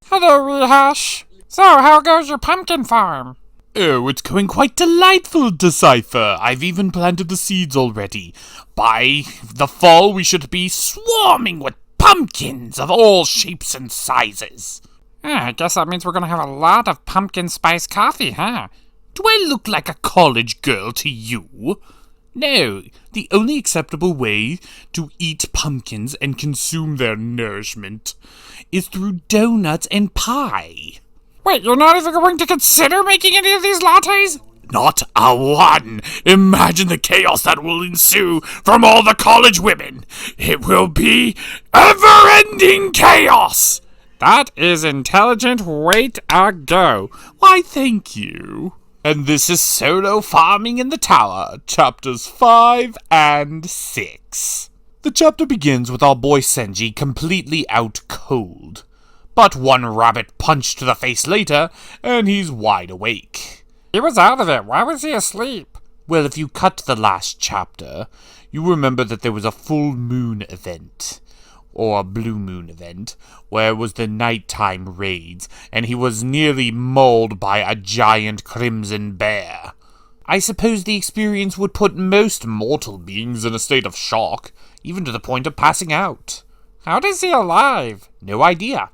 Hello, Rehash. So, how goes your pumpkin farm? Oh, it's going quite delightful, Decipher. I've even planted the seeds already. By the fall, we should be swarming with pumpkins of all shapes and sizes. I guess that means we're gonna have a lot of pumpkin spice coffee, huh? Do I look like a college girl to you? No, the only acceptable way to eat pumpkins and consume their nourishment is through donuts and pie. Wait, you're not even going to consider making any of these lattes? Not a one! Imagine the chaos that will ensue from all the college women! It will be ever-ending chaos! That is intelligent. Wait a go. Why, thank you. And this is Solo Farming in the Tower, chapters 5 and 6. The chapter begins with our boy Senji completely out cold. But one rabbit punch to the face later, and he's wide awake. He was out of it. Why was he asleep? Well, if you cut to the last chapter, you remember that there was a full moon event, or a blue moon event, where it was the nighttime raids, and he was nearly mauled by a giant crimson bear. I suppose the experience would put most mortal beings in a state of shock, even to the point of passing out. How is he alive? No idea.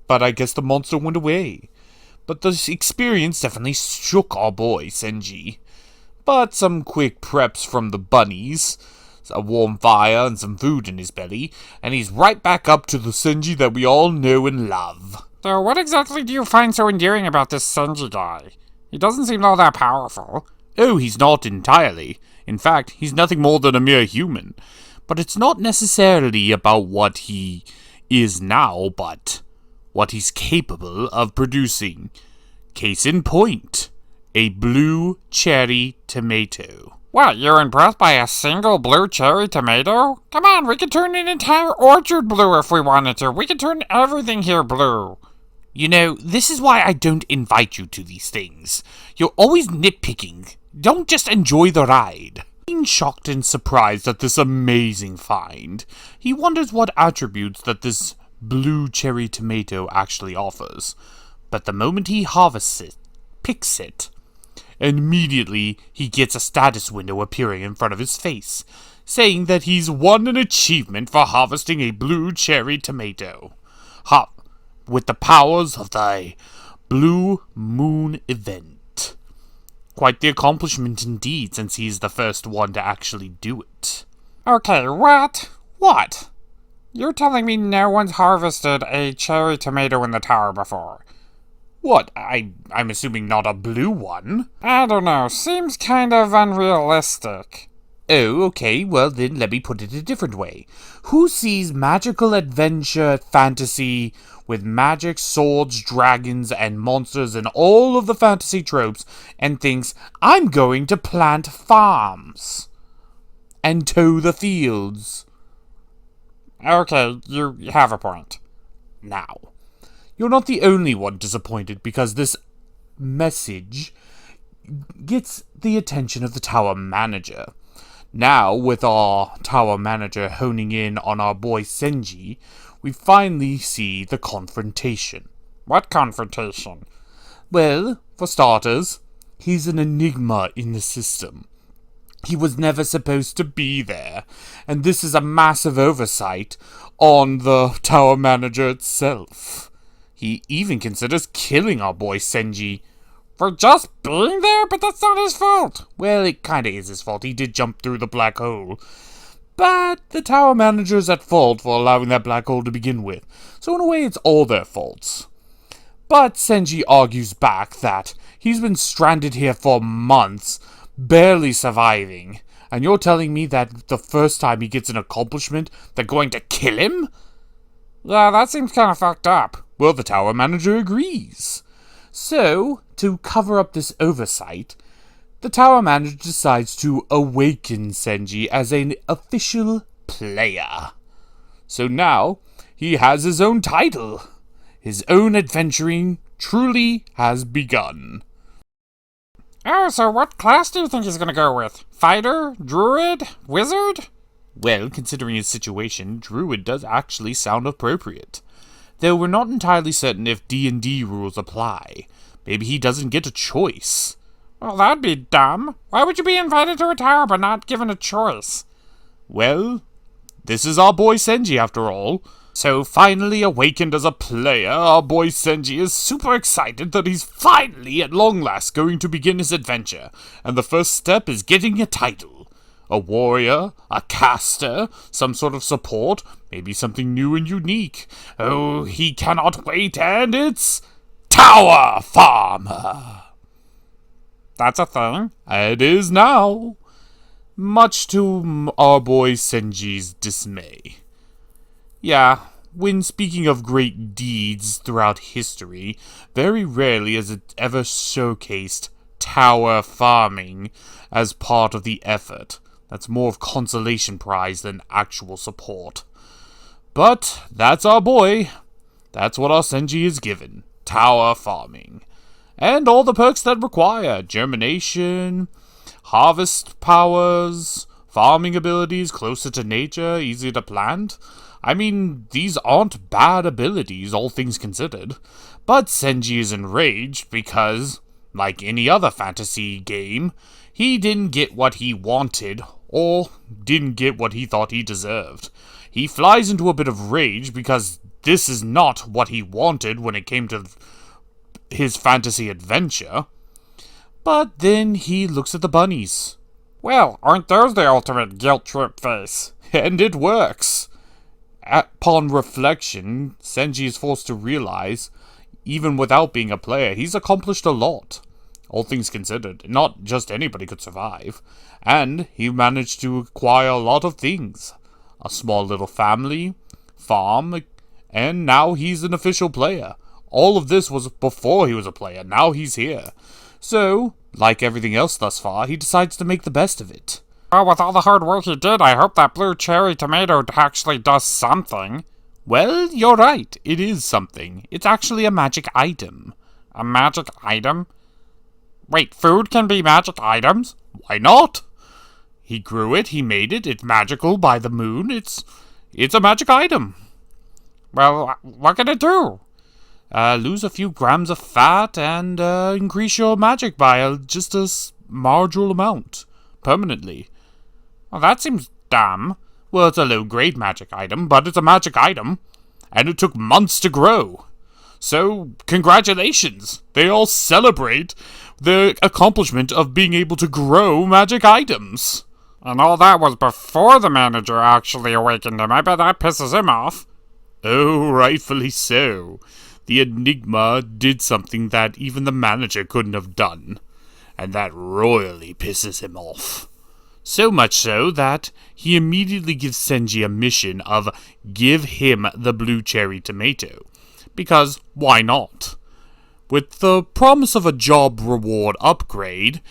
But I guess the monster went away. But the experience definitely shook our boy, Senji. But some quick preps from the bunnies, a warm fire and some food in his belly, and he's right back up to the Senji that we all know and love. So what exactly do you find so endearing about this Senji guy? He doesn't seem all that powerful. Oh, he's not entirely. In fact, he's nothing more than a mere human. But it's not necessarily about what he is now, but what he's capable of producing. Case in point, a blue cherry tomato. What, you're impressed by a single blue cherry tomato? Come on, we could turn an entire orchard blue if we wanted to. We could turn everything here blue. You know, this is why I don't invite you to these things. You're always nitpicking. Don't just enjoy the ride. Being shocked and surprised at this amazing find, he wonders what attributes that this blue cherry tomato actually offers. But the moment he harvests it, picks it, immediately he gets a status window appearing in front of his face, saying that he's won an achievement for harvesting a blue cherry tomato. With the powers of the Blue Moon event. Quite the accomplishment indeed, since he's the first one to actually do it. Okay, what? What? You're telling me no one's harvested a cherry tomato in the tower before? What? I'm assuming not a blue one? I don't know. Seems kind of unrealistic. Oh, okay. Well, then let me put it a different way. Who sees magical adventure fantasy with magic, swords, dragons, and monsters and all of the fantasy tropes and thinks, I'm going to plant farms and tow the fields? Okay, you have a point. Now, you're not the only one disappointed because this message gets the attention of the tower manager. Now, with our tower manager honing in on our boy Senji, we finally see the confrontation. What confrontation? Well, for starters, he's an enigma in the system. He was never supposed to be there, and this is a massive oversight on the tower manager itself. He even considers killing our boy Senji. For just being there? But that's not his fault. Well, it kinda is his fault. He did jump through the black hole. But the tower manager's at fault for allowing that black hole to begin with. So in a way, it's all their faults. But Senji argues back that he's been stranded here for months, barely surviving. And you're telling me that the first time he gets an accomplishment, they're going to kill him? Yeah, that seems kind of fucked up. Well, the tower manager agrees. So, to cover up this oversight, the tower manager decides to awaken Senji as an official player. So now, he has his own title. His own adventuring truly has begun. Oh, so what class do you think he's gonna go with? Fighter? Druid? Wizard? Well, considering his situation, druid does actually sound appropriate. Though we're not entirely certain if D&D rules apply. Maybe he doesn't get a choice. Well, that'd be dumb. Why would you be invited to a tower but not given a choice? Well, this is our boy Senji after all. So finally awakened as a player, our boy Senji is super excited that he's finally at long last going to begin his adventure. And the first step is getting a title. A warrior, a caster, some sort of support, maybe something new and unique. Oh, he cannot wait, and it's Tower Farmer. That's a thing. It is now. Much to our boy Senji's dismay. Yeah, when speaking of great deeds throughout history, very rarely is it ever showcased tower farming as part of the effort. That's more of consolation prize than actual support. But that's our boy. That's what our Senji is given. Tower farming. And all the perks that require. Germination, harvest powers, farming abilities closer to nature, easy to plant. I mean, these aren't bad abilities, all things considered. But Senji is enraged because, like any other fantasy game, he didn't get what he wanted, or didn't get what he thought he deserved. He flies into a bit of rage because this is not what he wanted when it came to his fantasy adventure. But then he looks at the bunnies. Well, aren't those the ultimate guilt trip face? And it works. Upon reflection, Senji is forced to realize, even without being a player, he's accomplished a lot. All things considered, not just anybody could survive. And he managed to acquire a lot of things. A small little family, farm, and now he's an official player. All of this was before he was a player, now he's here. So, like everything else thus far, he decides to make the best of it. Well, with all the hard work he did, I hope that blue cherry tomato actually does something. Well, you're right, it is something. It's actually a magic item. A magic item? Wait, food can be magic items? Why not? He grew it, he made it, it's magical by the moon, it's a magic item. Well, what can it do? Lose a few grams of fat and increase your magic by just a marginal amount, permanently. Well, that seems dumb. Well, it's a low-grade magic item, but it's a magic item, and it took months to grow. So, congratulations! They all celebrate the accomplishment of being able to grow magic items. And all that was before the manager actually awakened him. I bet that pisses him off. Oh, rightfully so. The Enigma did something that even the manager couldn't have done, and that royally pisses him off. So much so that he immediately gives Senji a mission of give him the blue cherry tomato. Because why not? With the promise of a job reward upgrade,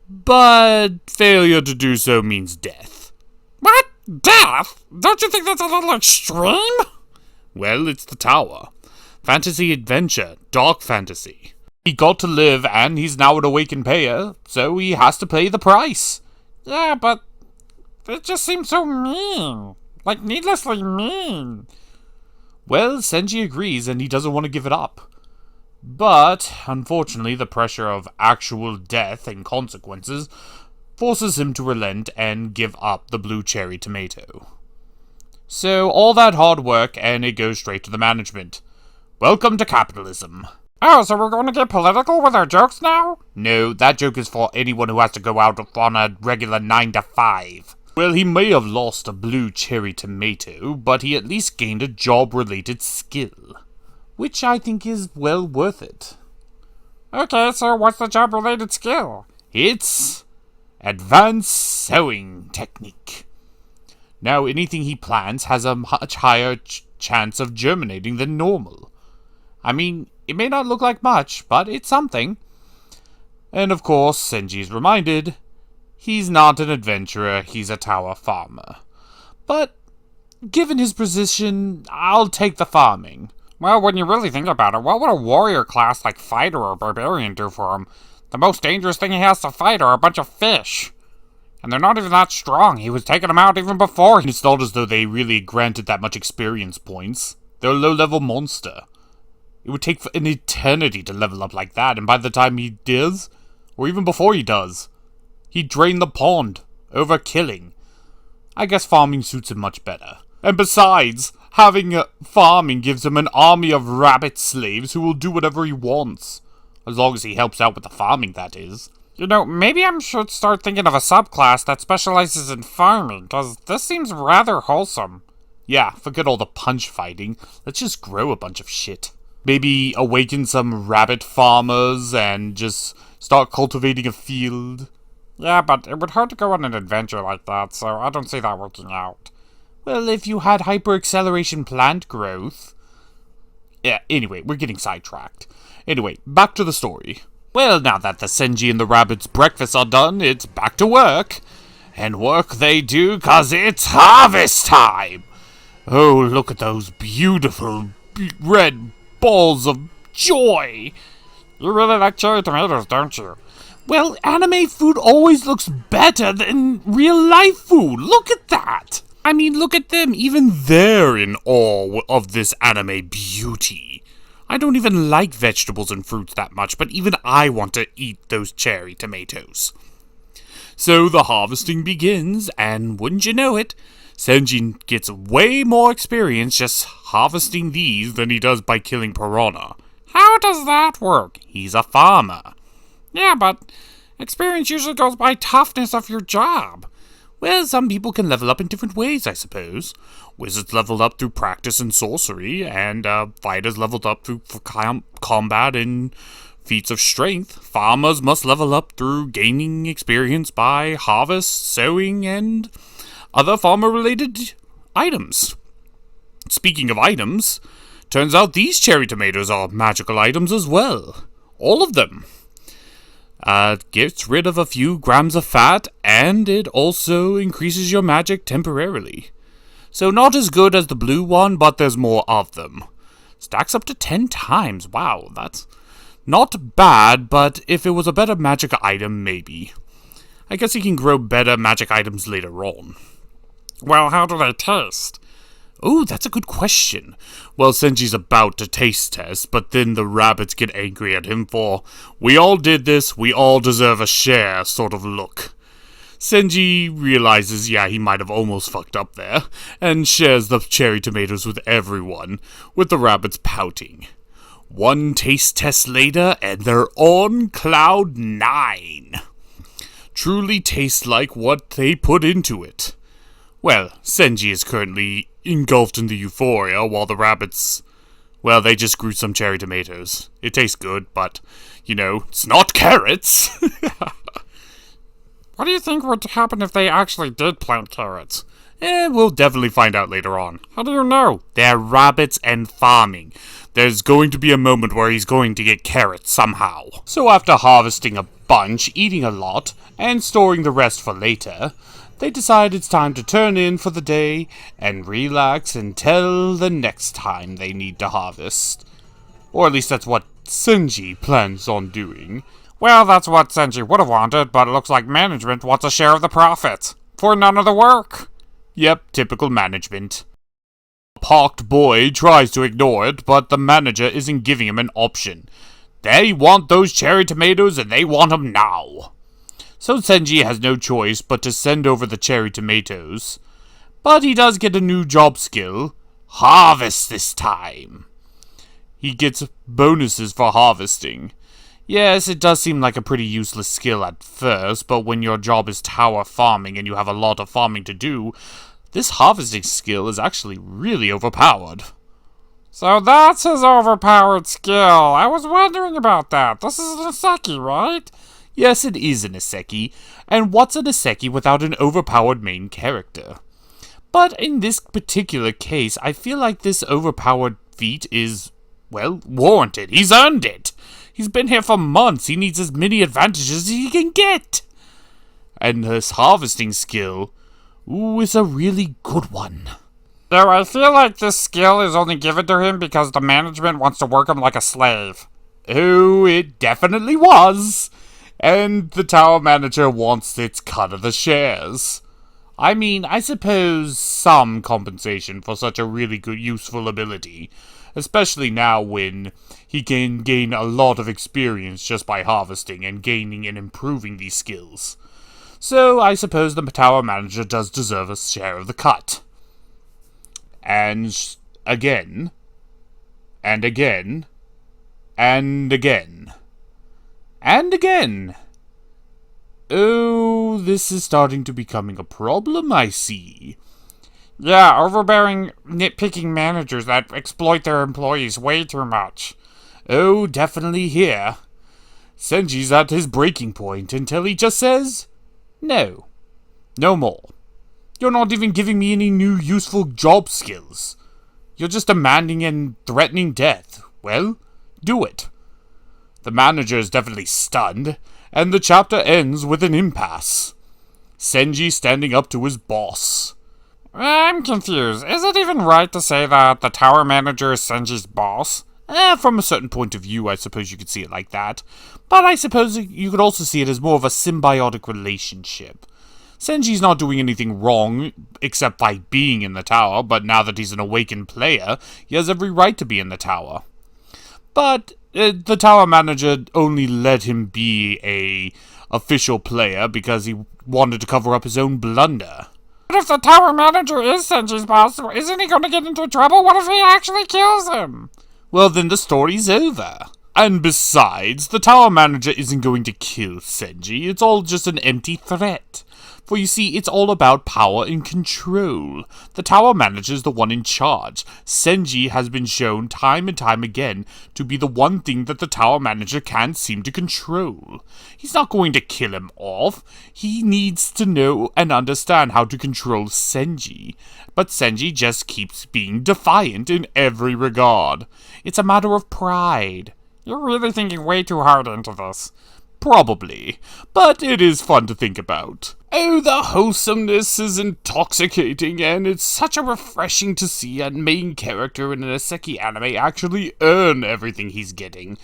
but failure to do so means death. What? Death? Don't you think that's a little extreme? Well, it's the tower. Fantasy adventure, dark fantasy. He got to live and he's now an awakened payer, so he has to pay the price. Yeah, but it just seems so mean. Like, needlessly mean. Well, Senji agrees and he doesn't want to give it up. But, unfortunately, the pressure of actual death and consequences forces him to relent and give up the blue cherry tomato. So, all that hard work and it goes straight to the management. Welcome to capitalism. Oh, so we're going to get political with our jokes now? No, that joke is for anyone who has to go out on a regular 9 to 5. Well, he may have lost a blue cherry tomato, but he at least gained a job-related skill. Which I think is well worth it. Okay, so what's the job-related skill? It's advanced sewing technique. Now, anything he plants has a much higher chance of germinating than normal. I mean, it may not look like much, but it's something. And of course, Senji is reminded, he's not an adventurer, he's a tower farmer. But, given his position, I'll take the farming. Well, when you really think about it, what would a warrior class like fighter or barbarian do for him? The most dangerous thing he has to fight are a bunch of fish. And they're not even that strong. He was taking them out even before. It's not as though they really granted that much experience points. They're a low-level monster. It would take an eternity to level up like that, and by the time he does, or even before he does, he'd drain the pond, overkilling. I guess farming suits him much better. And besides, having farming gives him an army of rabbit slaves who will do whatever he wants. As long as he helps out with the farming, that is. You know, maybe I should start thinking of a subclass that specializes in farming, because this seems rather wholesome. Yeah, forget all the punch fighting. Let's just grow a bunch of shit. Maybe awaken some rabbit farmers and just start cultivating a field. Yeah, but it would hurt to go on an adventure like that, so I don't see that working out. Well, if you had hyper-acceleration plant growth... Yeah, anyway, we're getting sidetracked. Anyway, back to the story. Well, now that the Senji and the rabbits' breakfasts are done, it's back to work. And work they do, 'cause it's harvest time! Oh, look at those beautiful red balls of joy! You really like cherry tomatoes, don't you? Well, anime food always looks better than real-life food. Look at that! I mean, look at them. Even they're in awe of this anime beauty. I don't even like vegetables and fruits that much, but even I want to eat those cherry tomatoes. So the harvesting begins, and wouldn't you know it, Senji gets way more experience just harvesting these than he does by killing piranha. How does that work? He's a farmer. Yeah, but experience usually goes by toughness of your job. Well, some people can level up in different ways, I suppose. Wizards leveled up through practice and sorcery, and fighters leveled up through combat and feats of strength. Farmers must level up through gaining experience by harvest, sowing, and other farmer-related items. Speaking of items, turns out these cherry tomatoes are magical items as well. All of them. Gets rid of a few grams of fat, and it also increases your magic temporarily. So not as good as the blue one, but there's more of them. Stacks up to 10 times. Wow, that's not bad, but if it was a better magic item, maybe. I guess you can grow better magic items later on. Well, how do they taste? Oh, that's a good question. Well, Senji's about to taste test, but then the rabbits get angry at him for, we all did this, we all deserve a share sort of look. Senji realizes, yeah, he might have almost fucked up there, and shares the cherry tomatoes with everyone, with the rabbits pouting. One taste test later, and they're on cloud 9. Truly tastes like what they put into it. Well, Senji is currently engulfed in the euphoria, while the rabbits, well, they just grew some cherry tomatoes. It tastes good, but, you know, it's not carrots! What do you think would happen if they actually did plant carrots? We'll definitely find out later on. How do you know? They're rabbits and farming. There's going to be a moment where he's going to get carrots somehow. So after harvesting a bunch, eating a lot, and storing the rest for later, they decide it's time to turn in for the day and relax until the next time they need to harvest. Or at least that's what Senji plans on doing. Well, that's what Senji would have wanted, but it looks like management wants a share of the profits. For none of the work. Yep, typical management. A parked boy tries to ignore it, but the manager isn't giving him an option. They want those cherry tomatoes and they want them now. So Senji has no choice but to send over the cherry tomatoes. But he does get a new job skill. Harvest this time. He gets bonuses for harvesting. Yes, it does seem like a pretty useless skill at first, but when your job is tower farming and you have a lot of farming to do, this harvesting skill is actually really overpowered. So that's his overpowered skill. I was wondering about that. This is an Iseki, right? Yes, it is an Iseki, and what's an Iseki without an overpowered main character? But in this particular case, I feel like this overpowered feat is, well, warranted. He's earned it. He's been here for months. He needs as many advantages as he can get. And this harvesting skill, ooh, is a really good one. Though I feel like this skill is only given to him because the management wants to work him like a slave. Oh, it definitely was. and the tower manager wants its cut of the shares. I mean, I suppose some compensation for such a really good, useful ability, especially now when he can gain a lot of experience just by harvesting and gaining and improving these skills. So I suppose the tower manager does deserve a share of the cut. And again, and again, and again, and again. Oh, this is starting to becoming a problem, I see. Yeah, overbearing, nitpicking managers that exploit their employees way too much. Oh, definitely here. Senji's at his breaking point until he just says, no. No more. You're not even giving me any new useful job skills. You're just demanding and threatening death. Well, do it. The manager is definitely stunned, and the chapter ends with an impasse. Senji standing up to his boss. I'm confused. Is it even right to say that the tower manager is Senji's boss? From a certain point of view, I suppose you could see it like that. But I suppose you could also see it as more of a symbiotic relationship. Senji's not doing anything wrong, except by being in the tower, but now that he's an awakened player, he has every right to be in the tower. But the tower manager only let him be a official player because he wanted to cover up his own blunder. But if the tower manager is Senji's boss, isn't he going to get into trouble? What if he actually kills him? Well, then the story's over. And besides, the tower manager isn't going to kill Senji. It's all just an empty threat. For you see, it's all about power and control. The tower manager's the one in charge. Senji has been shown time and time again to be the one thing that the tower manager can't seem to control. He's not going to kill him off. He needs to know and understand how to control Senji. But Senji just keeps being defiant in every regard. It's a matter of pride. You're really thinking way too hard into this. Probably, but it is fun to think about. Oh, the wholesomeness is intoxicating, and it's such a refreshing to see a main character in an isekai anime actually earn everything he's getting,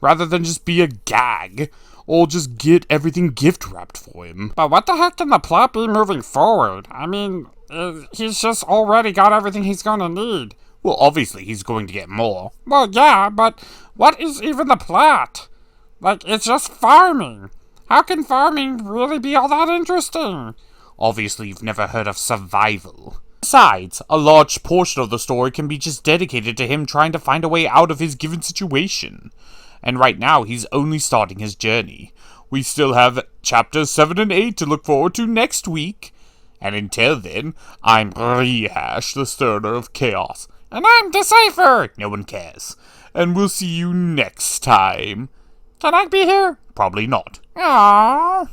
rather than just be a gag, or just get everything gift-wrapped for him. But what the heck can the plot be moving forward? I mean, he's just already got everything he's gonna need. Well, obviously he's going to get more. Well, yeah, but what is even the plot? Like, it's just farming. How can farming really be all that interesting? Obviously, you've never heard of survival. Besides, a large portion of the story can be just dedicated to him trying to find a way out of his given situation. And right now, he's only starting his journey. We still have chapters 7 and 8 to look forward to next week. And until then, I'm Rehash, the stirrer of chaos. And I'm Decipher! No one cares. And we'll see you next time. Can I be here? Probably not. Aww.